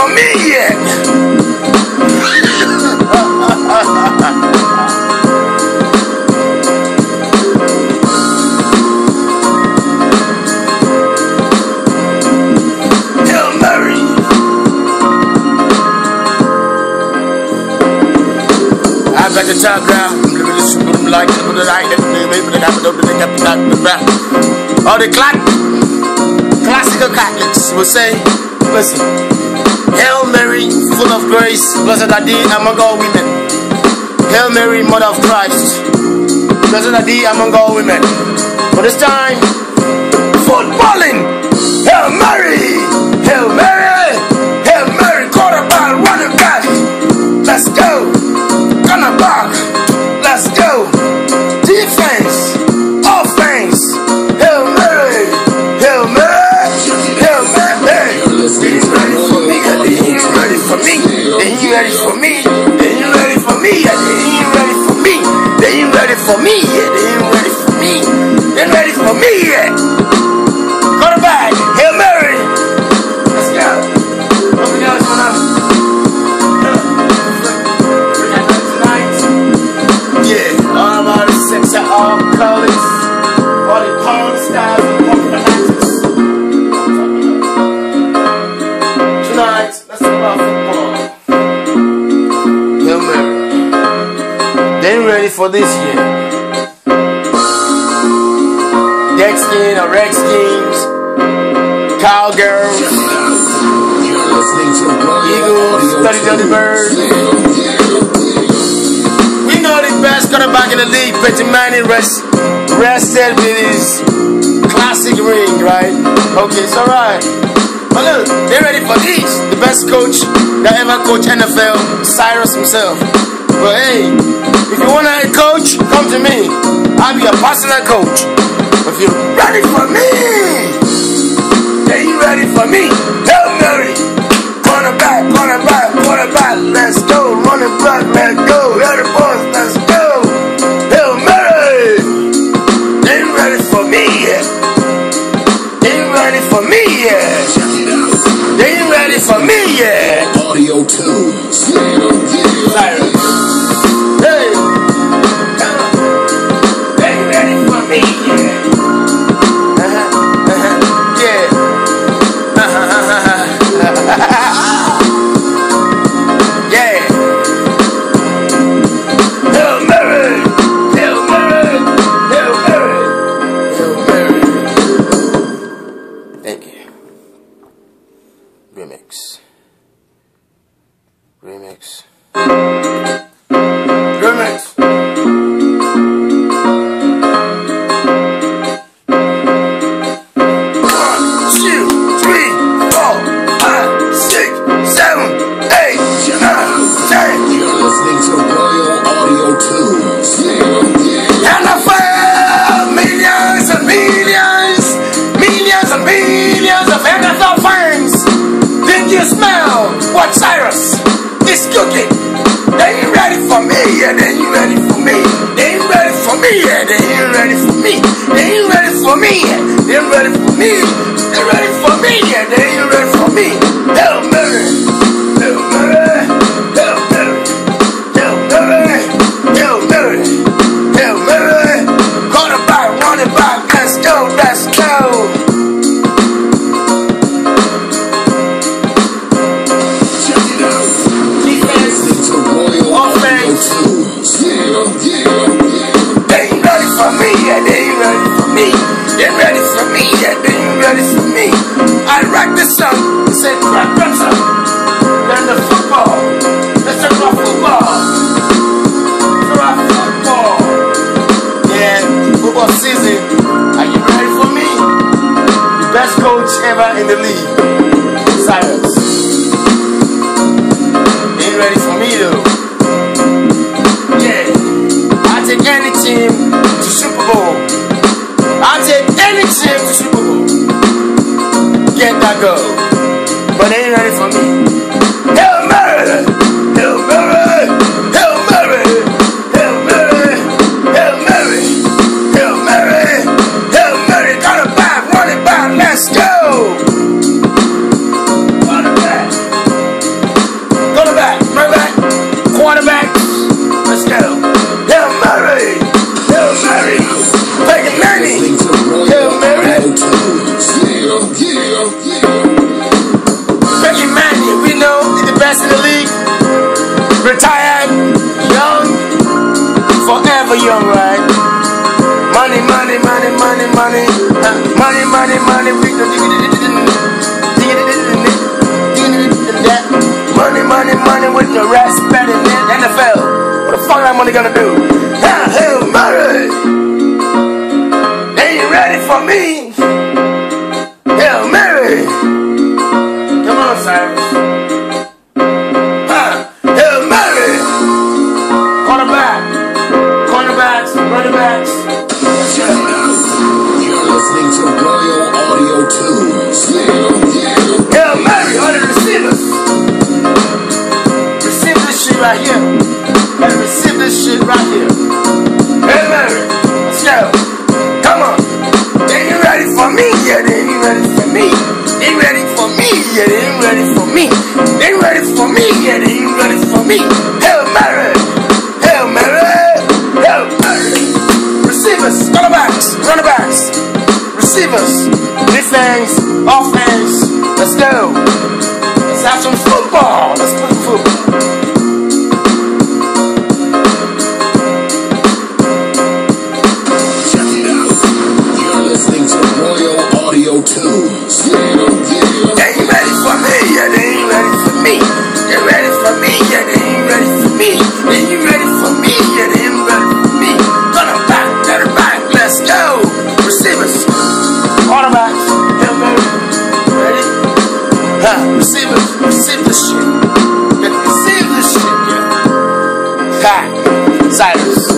for me yet? Hail Mary. I bet the top down. All the classical Catholics will say, listen, Hail Mary, full of grace, blessed are thee among all women. Hail Mary, mother of Christ, blessed are thee among all women. For this time, footballing, Hail Mary, Hail Mary, Hail Mary, quarterback, running back, let's go, gonna back, let's go, defense, offense, Hail Mary, Hail Mary, Hail Mary. They ain't ready for me, they ain't ready for me, they ain't ready for me, they ain't ready for me, they ain't ready for me, they ain't ready for me, they ain't ready for me, they ain't ready for me yet. Quarterback, Hail Mary, let's go. Nothing else going on. Yeah, all about the sex at all colors, all the porn styles and porn fanatics. Tonight, let's talk about football. Hail Mary. They ain't ready for this yet. Dead-skin or Redskins, Cowgirls, Eagles, 30 Birds. We know the best quarterback in the league, Peyton Manning, rested with his classic ring, right? Okay, it's alright. But look, they're ready for this. The best coach that ever coached NFL, Cyrus himself. But hey, if you want a coach, come to me. I'll be a personal coach. If you're ready for me, then you ready for me. Hail Mary, quarterback, quarterback, quarterback, let's go. Running back, let's go. Other boys, let's go. Hail Mary, they ain't ready for me yet. They ain't ready for me yet. They ain't ready for me yet. Audio tunes. Cyrus. Hey, they ain't ready for me yet. What Cyrus is cooking. They ain't ready for me, yeah, they ain't ready for me. They ain't ready for me, yeah, they ain't ready for me. They ain't ready for me, yeah, they ain't ready for me. They ready for me, yeah, they ain't ready for me. Hail Mary, Hail Mary, Hail Mary, Hail Mary, Hail Mary, Hail Mary. Quarterback, running back, let's go, let's go. They're ready for me, yeah, they ain't ready for me. I write this song, it said rap song. Then the football, let's talk about football. Let's talk about football. Yeah, football season. Are you ready for me? The best coach ever in the league, Cyrus. They ain't ready for me though. Yeah, I take any team to Super Bowl. I'll take any team to Super Bowl. Get that go. But they ain't ready for me. Hail Mary! Hail Mary! Hail Mary! Hail Mary! Hail Mary! Hail Mary! Hail Mary! Got a back, run it back, let's go! Run it back. retired, young, forever young, right? Money, money, money, money, money, money, money, money, money, money, money with the respect in the NFL. What the fuck that money gonna do? Hail Mary! They ain't ready for me. Hail Mary! Come on, Cyrus. Hail Mary! Cornerbacks, running backs. You're listening to Royal Audio Tunes. Hail Mary, all the receivers. Receive this shit right here. And receive this shit right here. Hail Mary, let's go. Come on. They ain't ready for me. Yeah, they ain't ready for me. They ain't ready for me. Yeah, they ain't ready for me. They ain't ready for me. Yeah, they ain't ready for me. Hail Mary. Hail Mary. Hail Mary. Receivers, cornerbacks, running backs, receivers, defense, offense. Let's go. Let's have some football. Let's play football. Check it out. You're listening to Royal Audio Tunes. They ain't ready for me. Yeah, they ain't ready for me. They're ready for me. Yeah, they ain't ready for me. They ain't ready for me. Yeah, they ain't ready for me. Gonna back, better back. Let's go. Receivers, quarterbacks, Hail Mary. Ready? Receivers, receive this shit. Receive this shit, yeah. Cyrus.